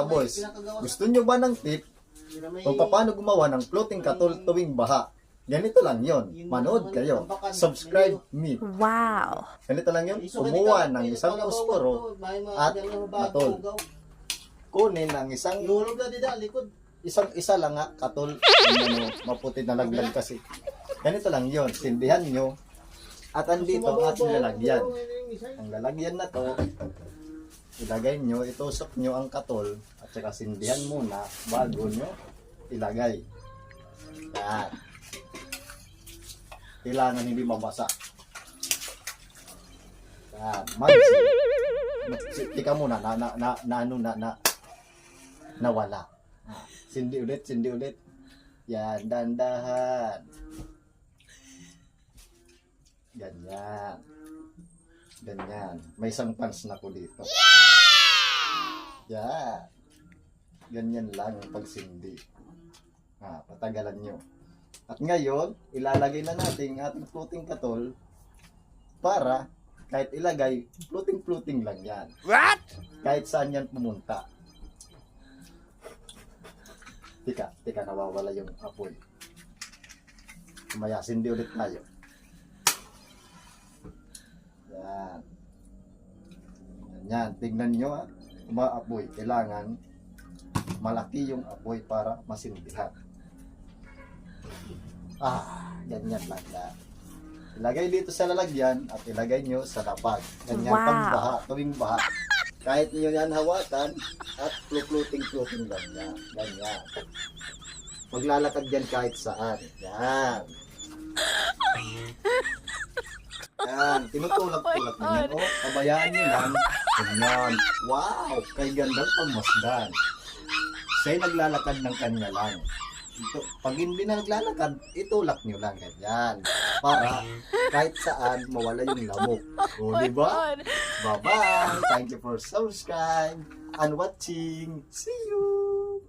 Boys, gusto nyo ba ng tip kung paano gumawa ng floating katol tuwing baha? Ganito lang yon. Manood kayo. Subscribe me. Wow. Ganito lang yon. Kumuha ng isang posporo at katol. Kunin ng isa lang nga katol. Maputi na laglag kasi. Ganito lang yon. Sindihan nyo. At andito ang ating lalagyan. Ang lalagyan na to, ilagay nyo, itusok nyo ang katol at saka sindihan muna bago nyo ilagay. Yan. Kailangan hindi mabasa. Yan. Tika muna nawala. Sindi ulit. Yan, dandahan. Ganyan. May isang pants na ko dito. Yan. Ganyan lang ang pagsindi. Patagalan nyo. At ngayon, ilalagay na natin ating floating katol para kahit ilagay, floating lang yan. What? Kahit saan yan pumunta. Tika, nawawala yung apoy. Kumaya, sindi ulit tayo. Yan, tignan nyo umaapoy. Kailangan malaki yung apoy para masindihan. Ganyan lang yan. Ilagay dito sa lalagyan at ilagay nyo sa lapag. Ganyan pang tuwing baha. Kahit nyo yan hawakan at floating lang yan. Ganyan. Maglalakad yan kahit saan. Yan. Yan, tinutulak-tulak niyo. Pabayaan niyo lang. Ganyan. Wow, kay gandang pagmasdan. Siya'y naglalakad ng kanya lang. Pag hindi na naglalakad, itulak niyo lang ganyan. Para kahit saan mawala yung lamok. O, diba? Bye-bye. Thank you for subscribe and watching. See you.